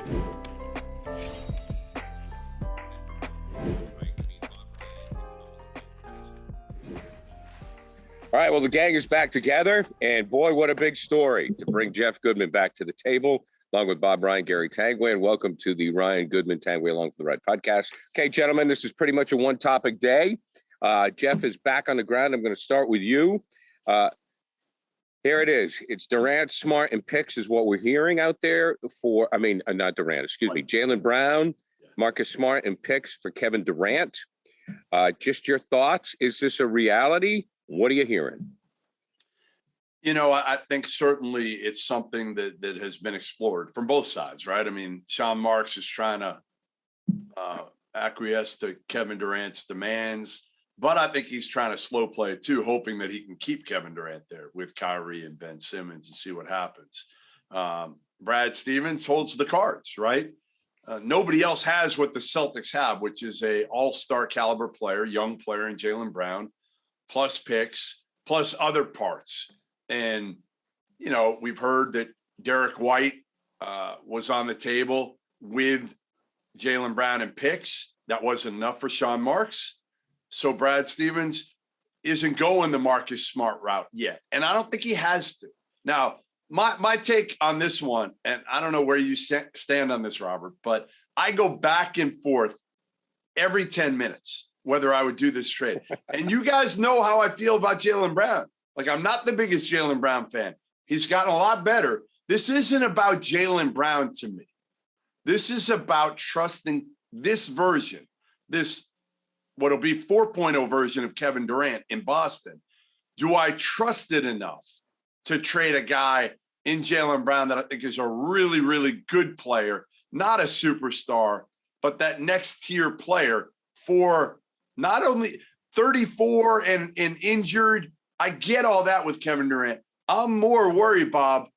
All right, well, the gang is back together, and boy, what a big story to bring Jeff Goodman back to the table, along with Ryan Gary Tanguay, and welcome to the Ryan Goodman Tanguay Along for the Ride podcast. Okay, gentlemen, this is pretty much a one-topic day. Jeff is back on the ground. I'm going to start with you. Here it is. It's Durant, Smart, and picks is what we're hearing out there for, not Durant, excuse me, Jaylen Brown, Marcus Smart, and picks for Kevin Durant. Just your thoughts. Is this a reality? What are you hearing? You know, I think certainly it's something that has been explored from both sides, right? I mean, Sean Marks is trying to acquiesce to Kevin Durant's demands, but I think he's trying to slow play it too, hoping that he can keep Kevin Durant there with Kyrie and Ben Simmons and see what happens. Brad Stevens holds the cards, right? Nobody else has what the Celtics have, which is a all-star caliber player, young player in Jaylen Brown, plus picks, plus other parts. And, you know, we've heard that Derek White was on the table with Jaylen Brown and picks. That wasn't enough for Sean Marks. So Brad Stevens isn't going the Marcus Smart route yet. And I don't think he has to. Now, my take on this one, and I don't know where you stand on this, Robert, but I go back and forth every 10 minutes whether I would do this trade. And you guys know how I feel about Jaylen Brown. Like, I'm not the biggest Jaylen Brown fan. He's gotten a lot better. This isn't about Jaylen Brown to me. This is about trusting this version, this what'll be 4.0 version of Kevin Durant in Boston. Do I trust it enough to trade a guy in Jaylen Brown that I think is a really, really good player, not a superstar, but that next tier player for not only 34 and injured? I get all that with Kevin Durant. I'm more worried, Bob,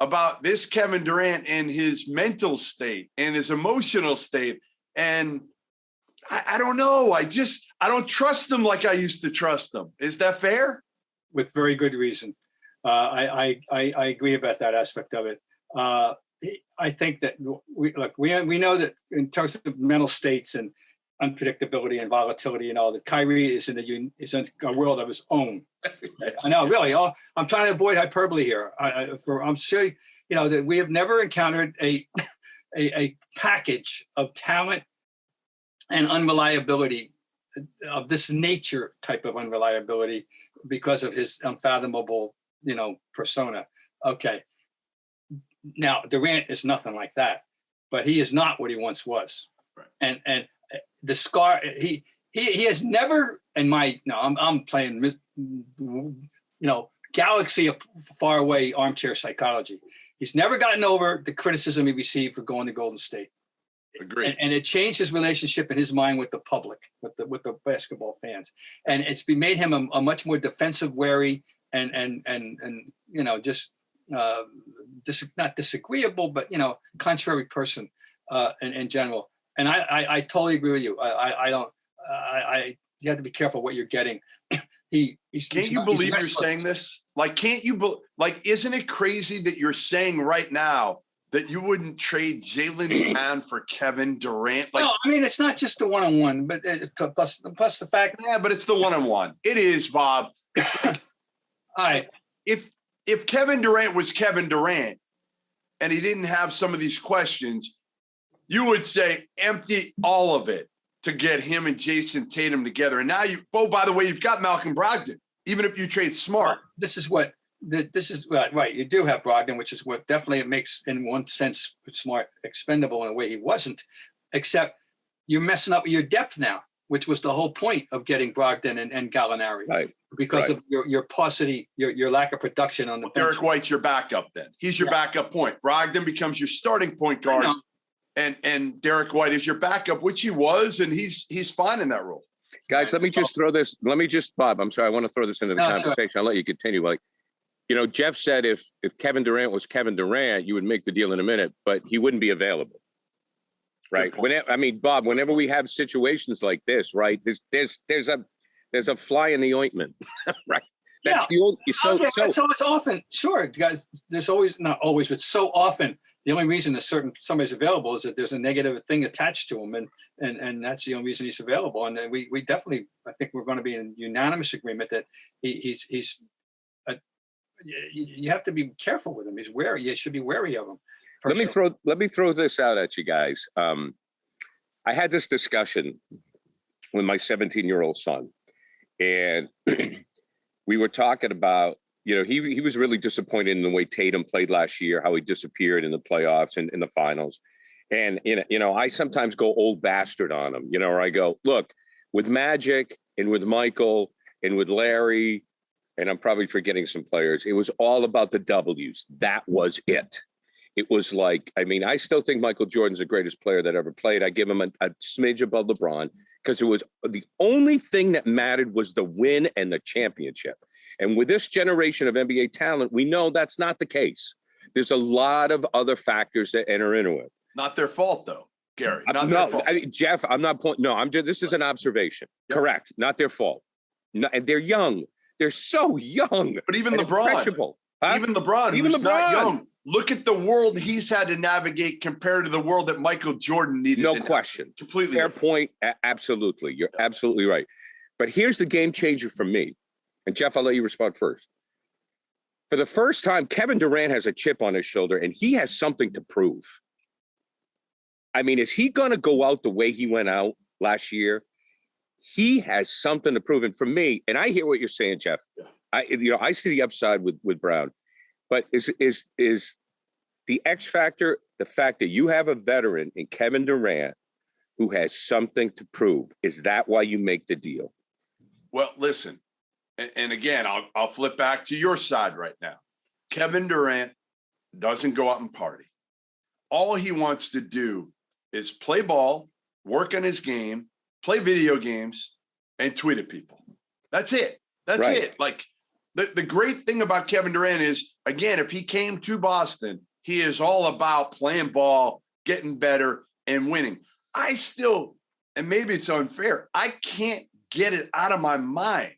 about this Kevin Durant and his mental state and his emotional state. And I don't know. I don't trust him like I used to trust him. Is that fair? With very good reason. I agree about that aspect of it. I think that we know that in terms of mental states and unpredictability and volatility and all, that Kyrie is in a world of his own. I know, really. I'm trying to avoid hyperbole here. I'm sure, you know, that we have never encountered a package of talent and unreliability of this nature type of unreliability because of his unfathomable, persona. Okay. Now, Durant is nothing like that, but he is not what he once was. Right. And the scar, he has never, I'm playing, galaxy of far away armchair psychology. He's never gotten over the criticism he received for going to Golden State. Agreed. And it changed his relationship in his mind with the public, with the basketball fans. And it's made him a much more defensive, wary, and not disagreeable, but, contrary person in general. And I totally agree with you. You have to be careful what you're getting. Can't you believe you're saying this? Like, isn't it crazy that you're saying right now that you wouldn't trade Jaylen Brown for Kevin Durant? No, it's not just the one-on-one, but plus the fact. Yeah, but it's the one-on-one. It is, Bob. All right. If Kevin Durant was Kevin Durant and he didn't have some of these questions, you would say empty all of it to get him and Jason Tatum together. And now by the way, you've got Malcolm Brogdon, even if you trade Smart. This is right. You do have Brogdon, which is what definitely it makes, in one sense, Smart expendable in a way he wasn't, except you're messing up with your depth now, which was the whole point of getting Brogdon and Gallinari. Right. Because of your paucity, your lack of production on the bench. Derek White's your backup then. He's your backup point. Brogdon becomes your starting point guard. And Derek White is your backup, which he was, and he's fine in that role. Guys, let me just throw this. Bob, I'm sorry. I want to throw this into the conversation. I'll let you continue. Jeff said if Kevin Durant was Kevin Durant, you would make the deal in a minute, but he wouldn't be available. Right. Bob, whenever we have situations like this, right, there's a fly in the ointment, right? That's the old. So it's often, sure, guys. There's always, not always, but so often The only reason somebody's available is that there's a negative thing attached to him, and that's the only reason he's available. And then we definitely, I think we're going to be in unanimous agreement that he's you have to be careful with him. He's wary. You should be wary of him. Personally. Let me throw this out at you guys. I had this discussion with my 17-year-old son, and we were talking about, he was really disappointed in the way Tatum played last year, how he disappeared in the playoffs and in the finals. And, I sometimes go old bastard on him, or I go, look, with Magic and with Michael and with Larry, and I'm probably forgetting some players, it was all about the W's. That was it. It was like, I still think Michael Jordan's the greatest player that ever played. I give him a smidge above LeBron because it was the only thing that mattered was the win and the championship. And with this generation of NBA talent, we know that's not the case. There's a lot of other factors that enter into it. Not their fault, though, Gary. Not their fault. Jeff, I'm not pointing. No, I'm just. This is an observation. Yep. Correct. Not their fault. No, and they're young. They're so young. But even LeBron, even LeBron, who's not young. Look at the world he's had to navigate compared to the world that Michael Jordan needed. No question. Completely fair different. Point. Absolutely. You're absolutely right. But here's the game changer for me. And Jeff, I'll let you respond first. For the first time, Kevin Durant has a chip on his shoulder, and he has something to prove. Is he going to go out the way he went out last year? He has something to prove. And for me, and I hear what you're saying, Jeff. Yeah. I see the upside with Brown. But is the X factor the fact that you have a veteran in Kevin Durant who has something to prove? Is that why you make the deal? Well, listen, and again, I'll flip back to your side right now. Kevin Durant doesn't go out and party. All he wants to do is play ball, work on his game, play video games, and tweet at people. That's it. That's right. It. Like, the great thing about Kevin Durant is, again, if he came to Boston, he is all about playing ball, getting better, and winning. I still, and maybe it's unfair, I can't get it out of my mind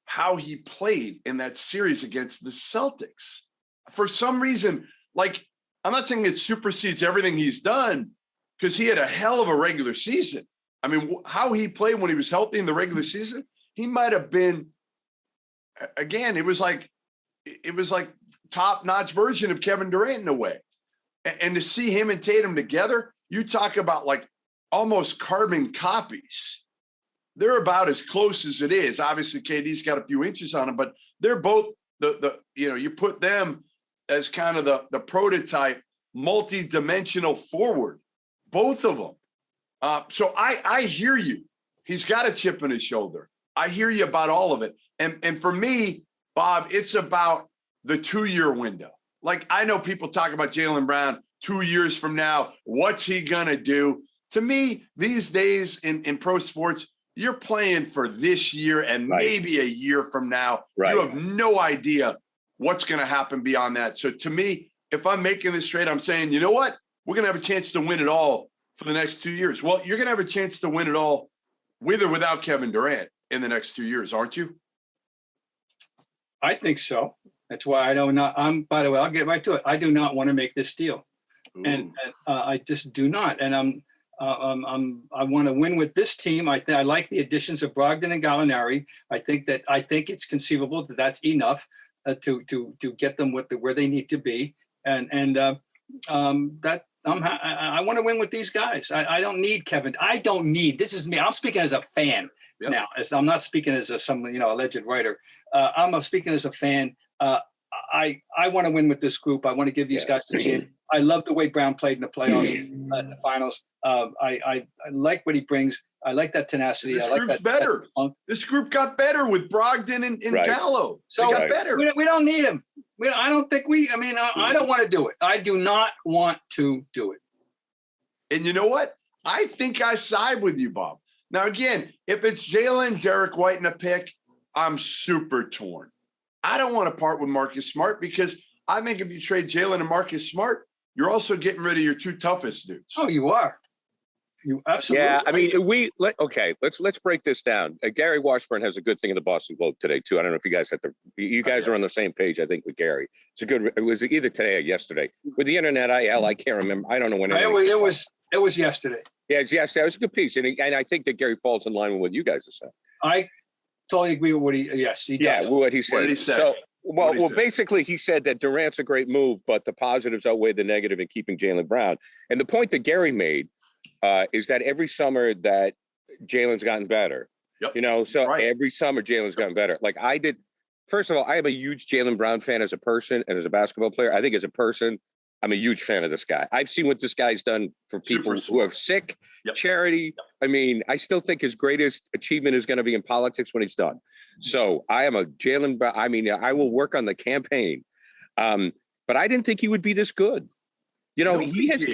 how he played in that series against the Celtics. For some reason, like, I'm not saying it supersedes everything he's done, because he had a hell of a regular season. How he played when he was healthy in the regular season, he might have been, again, it was like top-notch version of Kevin Durant in a way. And to see him and Tatum together, you talk about like almost carbon copies. They're about as close as it is. Obviously, KD's got a few inches on him, but they're both you put them as kind of the prototype, multi-dimensional forward, both of them. So I hear you. He's got a chip on his shoulder. I hear you about all of it. And for me, Bob, it's about the 2-year window. Like, I know people talk about Jaylen Brown 2 years from now. What's he going to do? To me, these days in pro sports, you're playing for this year and maybe a year from now. Right. You have no idea what's going to happen beyond that. So to me, if I'm making this trade, I'm saying, you know what? We're going to have a chance to win it all for the next 2 years. Well, you're going to have a chance to win it all with or without Kevin Durant in the next 2 years, aren't you? I think so. That's why by the way, I'll get right to it. I do not want to make this deal. And I just do not. And I want to win with this team. I like the additions of Brogdon and Gallinari. I think it's conceivable that that's enough to get them where they need to be. I want to win with these guys. I don't need Kevin. This is me. I'm speaking as a fan now. I'm not speaking as some alleged writer. I'm speaking as a fan. I want to win with this group. I want to give these guys the chance. I love the way Brown played in the playoffs, in the finals. I like what he brings. I like that tenacity. This group's better. This group got better with Brogdon and Gallo. So they got better. We don't need him. I don't think I don't want to do it. I do not want to do it. And you know what? I think I side with you, Bob. Now, again, if it's Jaylen, Derek White in a pick, I'm super torn. I don't want to part with Marcus Smart because I think if you trade Jaylen and Marcus Smart, you're also getting rid of your two toughest dudes. Oh, you are. You absolutely. Yeah, I mean, let's break this down. Gary Washburn has a good thing in the Boston Globe today too. I don't know if you guys you guys are on the same page. I think with Gary, it was either today or yesterday. With the internet, I can't remember. I don't know when. It was yesterday. Yeah, it's yesterday. It was a good piece, and I think that Gary falls in line with what you guys have said. I totally agree with what he does. Yeah, what he said. What did he say? So, basically, he said that Durant's a great move, but the positives outweigh the negative in keeping Jaylen Brown. And the point that Gary made is that every summer that Jaylen's gotten better. Yep. Every summer Jaylen's gotten better. Like I did. First of all, I am a huge Jaylen Brown fan as a person and as a basketball player. I think as a person, I'm a huge fan of this guy. I've seen what this guy's done for people who are sick, charity. Yep. I mean, I still think his greatest achievement is going to be in politics when he's done. So I am a Jaylen Brown. I mean, I will work on the campain. But I didn't think he would be this good. He has.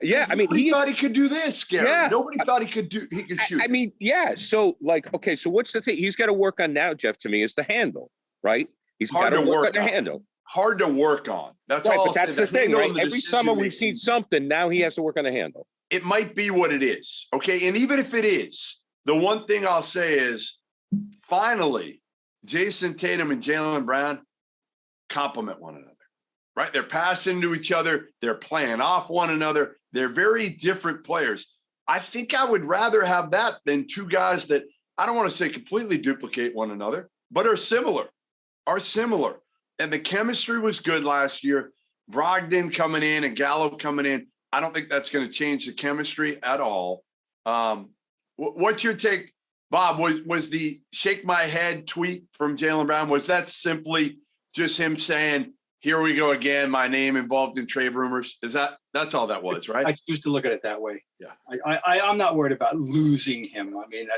Yeah, I mean, he thought he could do this, Gary. Yeah. Nobody thought he could shoot. I mean, yeah. So, so what's the thing? He's got to work on now, Jeff, to me, is the handle, right? He's got to work on the handle. Hard to work on. That's right, all. But that's the thing, right? Every summer we've seen something. Now he has to work on the handle. It might be what it is, okay? And even if it is, the one thing I'll say is, finally, Jason Tatum and Jaylen Brown complement one another, right? They're passing to each other. They're playing off one another. They're very different players. I think I would rather have that than two guys that I don't want to say completely duplicate one another, but are similar. And the chemistry was good last year. Brogdon coming in and Gallo coming in. I don't think that's going to change the chemistry at all. What's your take, Bob? Was the shake my head tweet from Jaylen Brown, was that simply just him saying, here we go again, my name involved in trade rumors? That's all that was, right? I choose to look at it that way. Yeah. I'm not worried about losing him. I mean,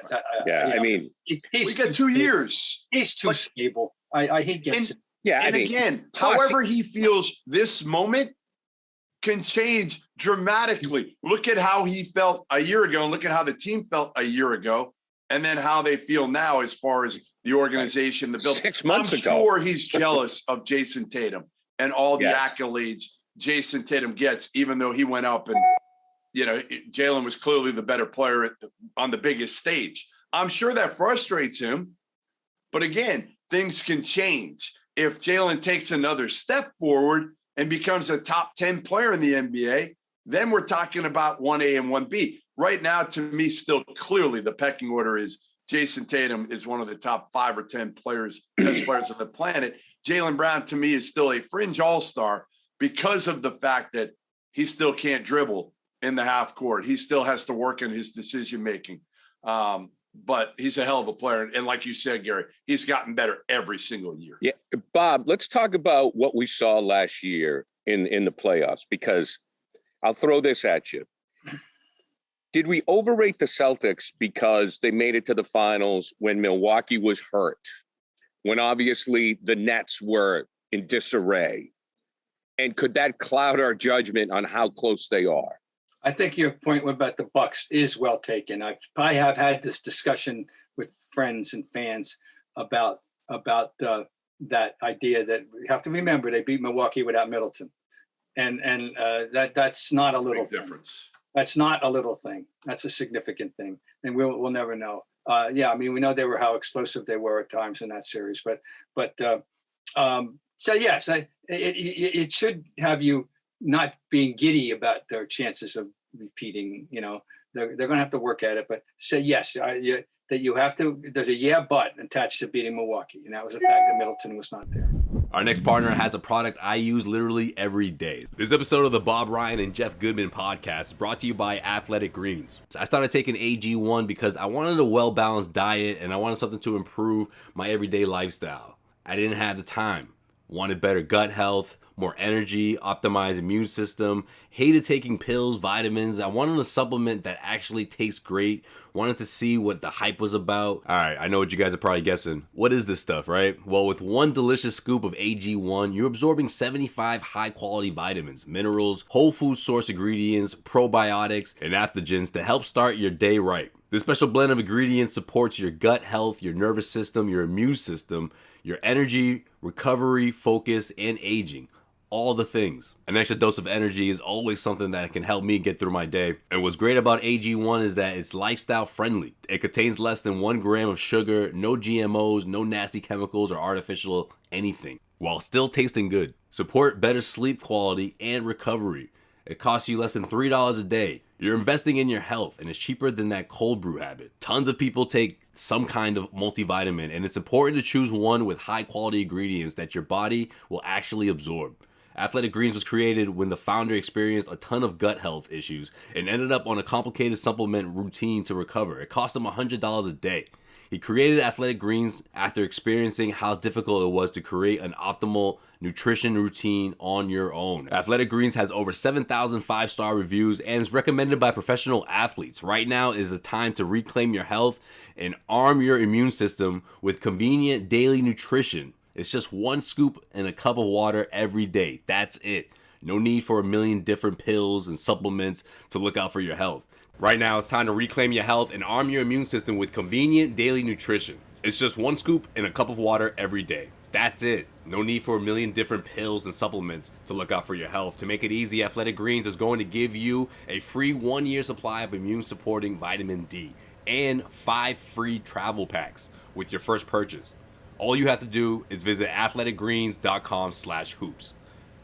I mean, we got 2 years. He's too stable. He gets it. Yeah. And again, however he feels this moment can change dramatically. Look at how he felt a year ago and look at how the team felt a year ago and then how they feel now as far as the organization, the building. 6 months ago. I'm sure he's jealous of Jason Tatum and all the accolades Jason Tatum gets, even though he went up and, Jaylen was clearly the better player on the biggest stage. I'm sure that frustrates him. But again, things can change. If Jaylen takes another step forward and becomes a top 10 player in the NBA, then we're talking about 1A and 1B. Right now, to me, still clearly the pecking order is Jason Tatum is one of the top 5 or 10 best players on the planet. Jaylen Brown, to me, is still a fringe all-star because of the fact that he still can't dribble in the half court. He still has to work in his decision-making. But he's a hell of a player. And like you said, Gary, he's gotten better every single year. Yeah. Bob, let's talk about what we saw last year in the playoffs, because I'll throw this at you. Did we overrate the Celtics because they made it to the finals when Milwaukee was hurt, when obviously the Nets were in disarray? And could that cloud our judgment on how close they are? I think your point about the Bucks is well taken. I have had this discussion with friends and fans about that idea that we have to remember they beat Milwaukee without Middleton, and that's not a little difference. That's not a little thing. That's a significant thing, and we'll never know. I mean, we know how explosive they were at times in that series, but so yes, it should have you not being giddy about their chances of repeating. They're going to have to work at it, but say yes, that you have to. There's a but attached to beating Milwaukee, and that was the fact that Middleton was not there. Our next partner has a product I use literally every day. This episode of the Bob Ryan and Jeff Goodman podcast is brought to you by Athletic Greens. I started taking AG1 because I wanted a well-balanced diet and I wanted something to improve my everyday lifestyle. I didn't have the time. Wanted better gut health, more energy, optimized immune system, hated taking pills, vitamins. I wanted a supplement that actually tastes great. Wanted to see what the hype was about. All right, I know what you guys are probably guessing. What is this stuff, right? Well, with one delicious scoop of AG1, you're absorbing 75 high-quality vitamins, minerals, whole food source ingredients, probiotics, and adaptogens to help start your day right. This special blend of ingredients supports your gut health, your nervous system, your immune system, your energy, recovery, focus, and aging. all the things. An extra dose of energy is always something that can help me get through my day. And what's great about AG1 is that it's lifestyle friendly. It contains less than 1 gram of sugar, no GMOs, no nasty chemicals or artificial anything, while still tasting good. Support better sleep quality and recovery. It costs you less than $3 a day. You're investing in your health, and it's cheaper than that cold brew habit. Tons of people take some kind of multivitamin, and it's important to choose one with high quality ingredients that your body will actually absorb. Athletic Greens was created when the founder experienced a ton of gut health issues and ended up on a complicated supplement routine to recover. It cost him $100 a day. He created Athletic Greens after experiencing how difficult it was to create an optimal nutrition routine on your own. Athletic Greens has over 7,000 5-star reviews and is recommended by professional athletes. Right now is the time to reclaim your health and arm your immune system with convenient daily nutrition. It's just 1 scoop in a cup of water every day. That's it. No need for a million different pills and supplements to look out for your health. Right now, it's time to reclaim your health and arm your immune system with convenient daily nutrition. It's just 1 scoop in a cup of water every day. That's it. No need for a million different pills and supplements to look out for your health. To make it easy, Athletic Greens is going to give you a free 1-year supply of immune-supporting vitamin D and 5 free travel packs with your first purchase. All you have to do is visit athleticgreens.com/hoops.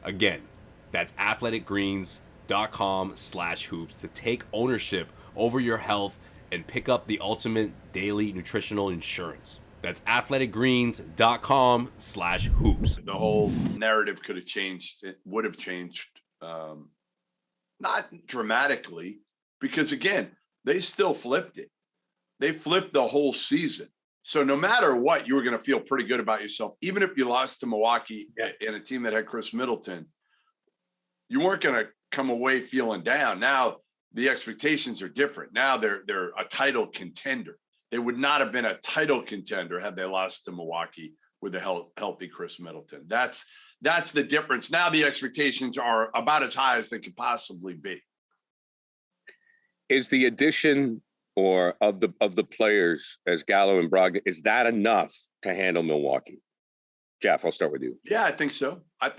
Again, that's athleticgreens.com/hoops to take ownership over your health and pick up the ultimate daily nutritional insurance. That's athleticgreens.com/hoops. The whole narrative could have changed. It would have changed, not dramatically, because again, they still flipped it. They flipped the whole season. So no matter what, you were going to feel pretty good about yourself. Even if you lost to Milwaukee in a team that had Chris Middleton, you weren't going to come away feeling down. Now the expectations are different. Now they're a title contender. They would not have been a title contender had they lost to Milwaukee with a healthy Chris Middleton. That's the difference. Now the expectations are about as high as they could possibly be. Is the addition or of the players as Gallo and Brogdon, is that enough to handle Milwaukee? Jeff, I'll start with you. Yeah, I think so. I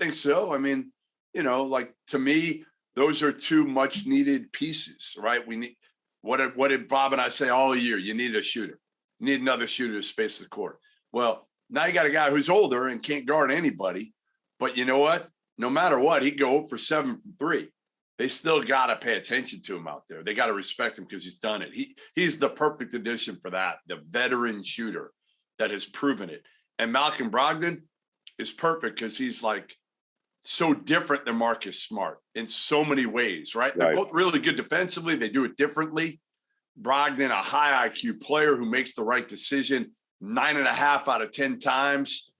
mean, like, to me, those are 2 much needed pieces, right? We need, what did Bob and I say all year? You need a shooter. You need another shooter to space the court. Well, now you got a guy who's older and can't guard anybody, but you know what? No matter what, he'd go for 7 from 3. They still got to pay attention to him out there. They got to respect him because he's done it. He's the perfect addition for that, the veteran shooter that has proven it. And Malcolm Brogdon is perfect because he's like so different than Marcus Smart in so many ways, right? They're both really good defensively. They do it differently. Brogdon, a high IQ player who makes the right decision 9.5 out of 10 times.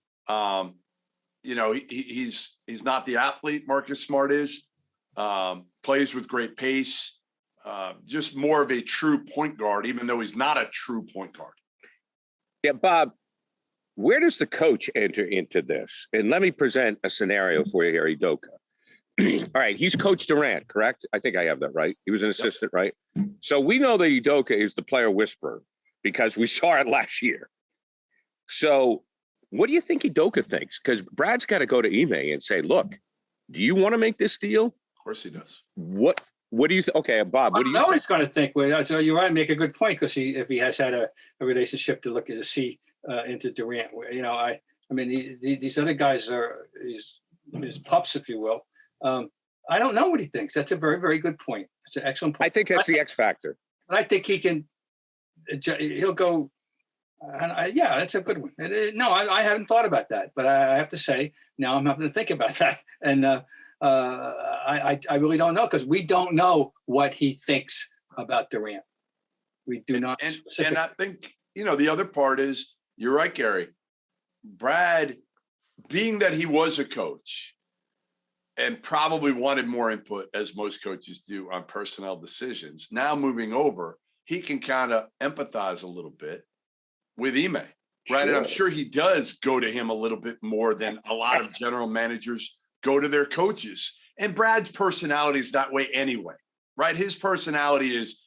He's not the athlete Marcus Smart is. Plays with great pace, just more of a true point guard, even though he's not a true point guard. Yeah, Bob, where does the coach enter into this? And let me present a scenario for you here, Udoka. All right, he's Coach Durant, correct? I think I have that right. He was an assistant, right? So we know that Udoka is the player whisperer because we saw it last year. So what do you think Udoka thinks? Because Brad's got to go to Ime and say, look, do you want to make this deal? Of course he does. What do you think? Okay, Bob, what do you think? He's going to think. Well, you're right. Make a good point because if he has had a relationship to look at to see into Durant, I mean, these other guys are his pups, if you will. I don't know what he thinks. That's a very, very good point. It's an excellent point. I think that's the X factor. I think he'll go. Yeah, that's a good one. No, I haven't thought about that, but I have to say now I'm having to think about that. And I really don't know because we don't know what he thinks about Durant. We do not. And I think, the other part is, you're right, Gary. Brad, being that he was a coach and probably wanted more input, as most coaches do, on personnel decisions, now moving over, he can kind of empathize a little bit with Ime, right? Sure. And I'm sure he does go to him a little bit more than a lot of general managers go to their coaches. And Brad's personality is that way anyway, right? His personality is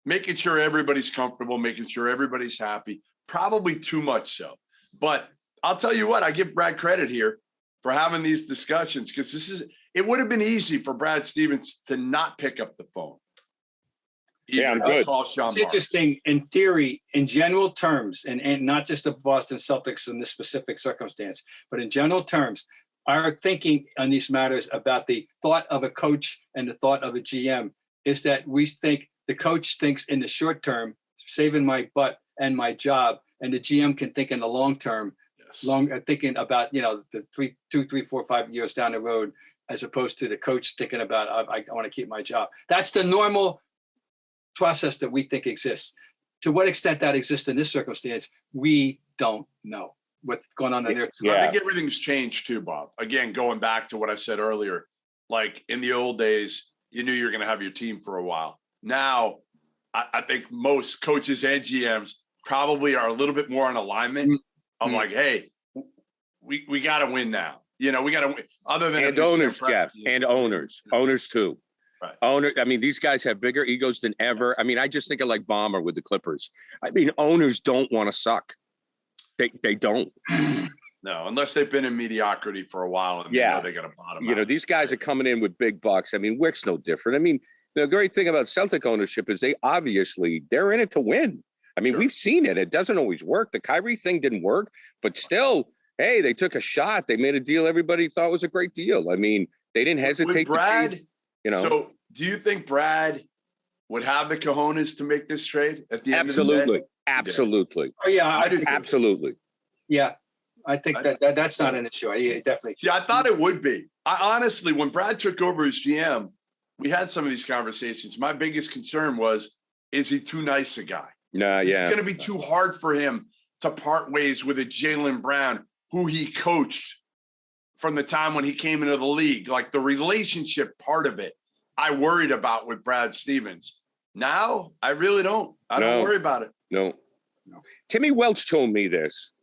making sure everybody's comfortable, making sure everybody's happy, probably too much so. But I'll tell you what, I give Brad credit here for having these discussions because it would have been easy for Brad Stevens to not pick up the phone. Yeah, I'm good. Call Sean Marks. Interesting, in theory, in general terms, and not just the Boston Celtics in this specific circumstance, but in general terms, our thinking on these matters about the thought of a coach and the thought of a GM is that we think the coach thinks in the short term, saving my butt and my job, and the GM can think in the long term, thinking about, the 2, 3, 4, 5 years down the road, as opposed to the coach thinking about, I want to keep my job. That's the normal process that we think exists. To what extent that exists in this circumstance, we don't know what's going on in there. Yeah. I think everything's changed too, Bob. Again, going back to what I said earlier, like in the old days, you knew you were going to have your team for a while. Now, I think most coaches and GMs probably are a little bit more in alignment. I'm like, hey, we got to win now. We got to win. Other than owners, Jeff, and owners too. Right. I mean, these guys have bigger egos than ever. I mean, I just think of like Bomber with the Clippers. I mean, owners don't want to suck. They don't. No, unless they've been in mediocrity for a while and they got a bottom out. These guys are coming in with big bucks. I mean, Wick's no different. I mean, the great thing about Celtic ownership is they're in it to win. I mean, we've seen it. It doesn't always work. The Kyrie thing didn't work, but still, hey, they took a shot. They made a deal everybody thought was a great deal. I mean, they didn't hesitate. With Brad, So do you think Brad would have the cojones to make this trade at the end of the day? Absolutely. Oh, yeah, I do. Absolutely. Yeah, I think that's not an issue. I definitely. See, I thought it would be. I honestly, when Brad took over as GM, we had some of these conversations. My biggest concern was, is he too nice a guy? No, yeah. It's going to be too hard for him to part ways with a Jaylen Brown, who he coached from the time when he came into the league. Like the relationship part of it, I worried about with Brad Stevens. Now, I really don't. I don't worry about it. No. Timmy Welch told me this,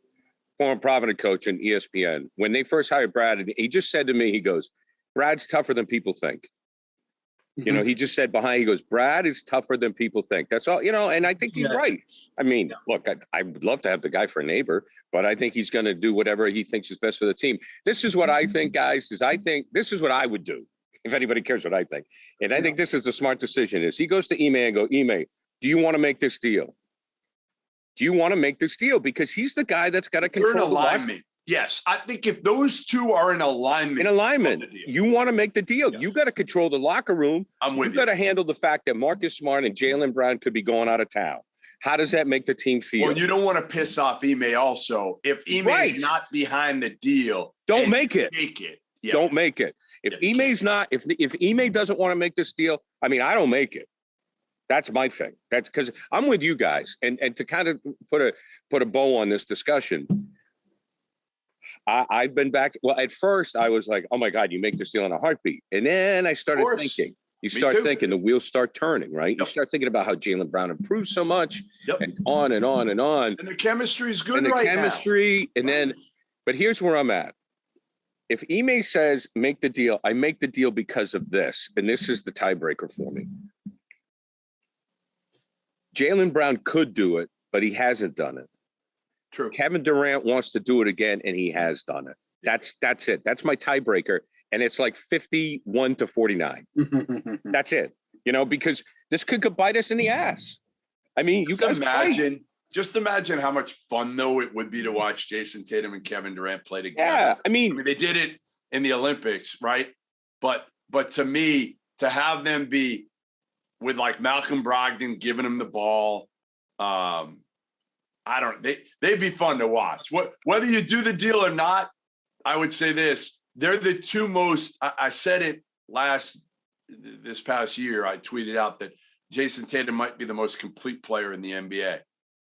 former Providence coach in ESPN, when they first hired Brad, and he just said to me, he goes, Brad's tougher than people think. He just said he goes, Brad is tougher than people think. That's all, and I think he's right. I mean, look, I would love to have the guy for a neighbor, but I think he's going to do whatever he thinks is best for the team. This is what I think, guys, this is what I would do if anybody cares what I think. And I think this is a smart decision is he goes to Ime and go, Ime, do you want to make this deal? Do you want to make this deal? Because he's the guy that's got to control the alignment. Yes, I think if those two are in alignment, you want to make the deal. Yes. You got to control the locker room. I'm with you. You got to handle the fact that Marcus Smart and Jaylen Brown could be going out of town. How does that make the team feel? Well, you don't want to piss off Ime also. If Ime is not behind the deal, don't make it. Yeah. Don't make it. If Ime's not, if Ime doesn't want to make this deal, I mean, I don't make it. That's my thing. That's because I'm with you guys. And to kind of put a bow on this discussion, I've been back. Well, at first I was like, oh my God, you make this deal in a heartbeat. And then I started thinking, the wheels start turning, right? You start thinking about how Jaylen Brown improved so much and on and on and on. And the chemistry is good and then, but here's where I'm at. If Ime says, make the deal, I make the deal because of this. And this is the tiebreaker for me. Jaylen Brown could do it, but he hasn't done it. True. Kevin Durant wants to do it again, and he has done it. That's it. That's my tiebreaker, and it's like 51-49. That's it. Because this could bite us in the ass. I mean, just imagine how much fun though it would be to watch Jason Tatum and Kevin Durant play together. Yeah, I mean they did it in the Olympics, right? But to me, to have them be with like Malcolm Brogdon giving him the ball, they'd be fun to watch. Whether you do the deal or not, I would say this: they're the two most. I said it this past year. I tweeted out that Jason Tatum might be the most complete player in the NBA.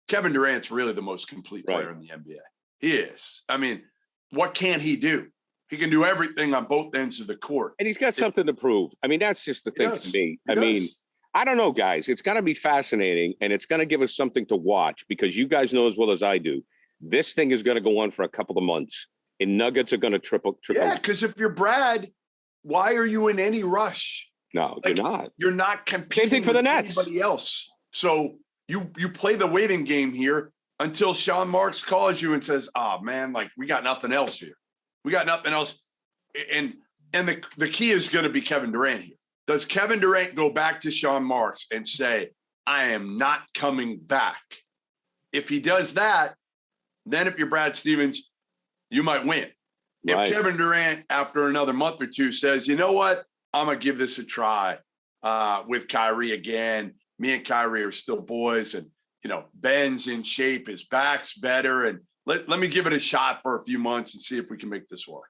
Kevin Durant's really the most complete player in the NBA. He is. I mean, what can he do? He can do everything on both ends of the court, and he's got something to prove. I mean, that's just the thing to me. I mean, I don't know, guys. It's going to be fascinating, and it's going to give us something to watch because you guys know as well as I do, this thing is going to go on for a couple of months, and Nuggets are going to triple. Yeah, because if you're Brad, why are you in any rush? No, you're not. You're not competing. Same thing for the Nets. Anybody else? So you play the waiting game here until Sean Marks calls you and says, "Oh man, like we got nothing else here. We got nothing else." And And the key is going to be Kevin Durant here. Does Kevin Durant go back to Sean Marks and say, I am not coming back? If he does that, then if you're Brad Stevens, you might win. Right. If Kevin Durant, after another month or two, says, you know what, I'm going to give this a try with Kyrie again. Me and Kyrie are still boys, and, Ben's in shape, his back's better, and let me give it a shot for a few months and see if we can make this work.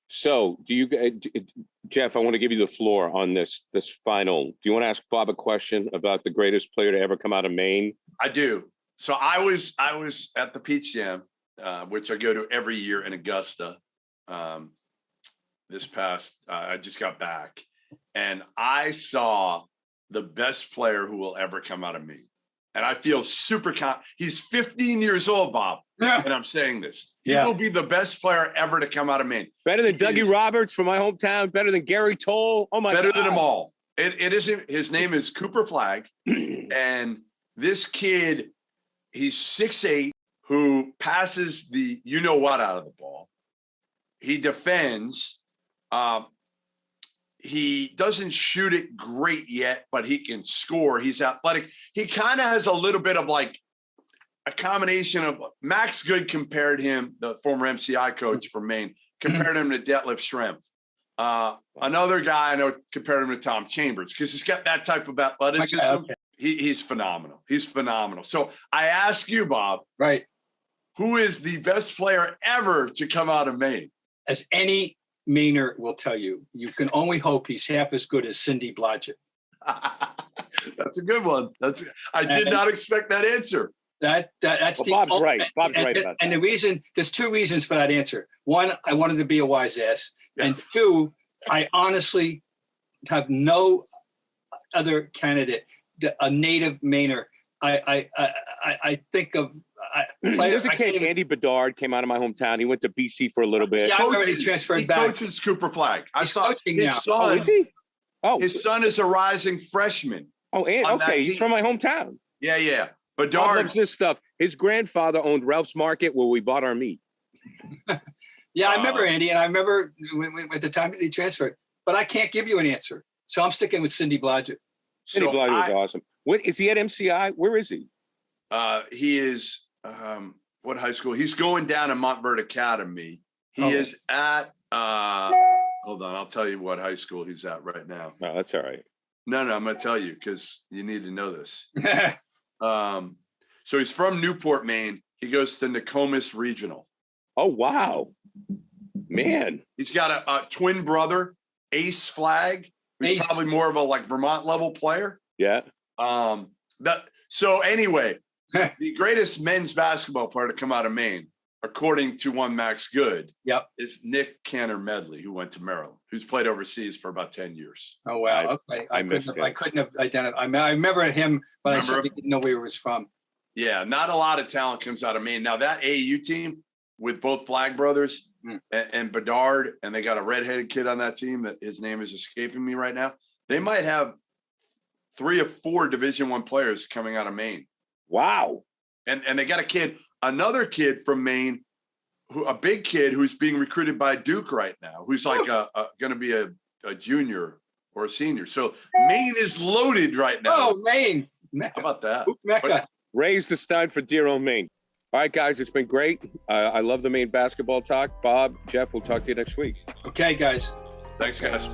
So do you, Jeff, I want to give you the floor on this final. Do you want to ask Bob a question about the greatest player to ever come out of Maine? I do. So I was at the Peach Jam, which I go to every year in Augusta. I just got back, and I saw the best player who will ever come out of Maine. And I feel super he's 15 years old, Bob. Yeah. And I'm saying this. He will be the best player ever to come out of Maine. Better than Dougie Roberts from my hometown. Better than Gary Toll. Oh, my God. Better than them all. It isn't. His name is Cooper Flagg. And this kid, he's 6'8", who passes the you-know-what out of the ball. He defends. He doesn't shoot it great yet, but he can score. He's athletic. He kind of has a little bit of like a combination of Max Good compared him, the former MCI coach from Maine, compared him to Detlef Schrempf. Another guy I know compared him to Tom Chambers because he's got that type of athleticism. Okay. He's phenomenal. He's phenomenal. So I ask you, Bob, right? Who is the best player ever to come out of Maine? As any Mainer will tell you, you can only hope he's half as good as Cindy Blodgett. That's a good one. I did not expect that answer. That's Bob's right. Bob's right about that. And the reason, there's two reasons for that answer. One, I wanted to be a wise ass. Yeah. And two, I honestly have no other candidate, a native Mainer. I think of there's a kid, Andy Bedard, came out of my hometown. He went to BC for a little bit. Yeah, he transferred back. He coaches Cooper Flagg. I saw his now. son. Oh, is he? Oh, his son is a rising freshman. Oh, and okay, he's from my hometown. Yeah. Bedard loves this stuff. His grandfather owned Ralph's Market, where we bought our meat. Yeah, I remember Andy, and I remember when, at the time that he transferred. But I can't give you an answer, so I'm sticking with Cindy Blodgett. Cindy Blodgett was awesome. What is he at MCI? Where is he? He is. What high school? He's going down to Montverde Academy. He is at. Hold on, I'll tell you what high school he's at right now. No, that's all right. No, I'm going to tell you because you need to know this. So he's from Newport, Maine. He goes to Nokomis Regional. Oh, wow. Man. He's got a twin brother, Ace Flagg, who's probably more of a like Vermont level player. Yeah. So anyway, the greatest men's basketball player to come out of Maine, according to one Max Good, is Nick Cantor-Medley, who went to Maryland, who's played overseas for about 10 years. Oh, wow. Okay. I couldn't have identified. I remember him, but I certainly didn't know where he was from. Yeah, not a lot of talent comes out of Maine. Now, that AAU team with both Flagg brothers and Bedard, and they got a redheaded kid on that team that his name is escaping me right now. They might have 3 or 4 Division I players coming out of Maine. Wow. And they got another kid from Maine, a big kid who's being recruited by Duke right now, who's like going to be a junior or a senior. So Maine is loaded right now. Oh, Maine. How about that? Mecca. Raise the stud for dear old Maine. All right, guys, it's been great. I love the Maine basketball talk. Bob, Jeff, we'll talk to you next week. Okay, guys. Thanks, guys.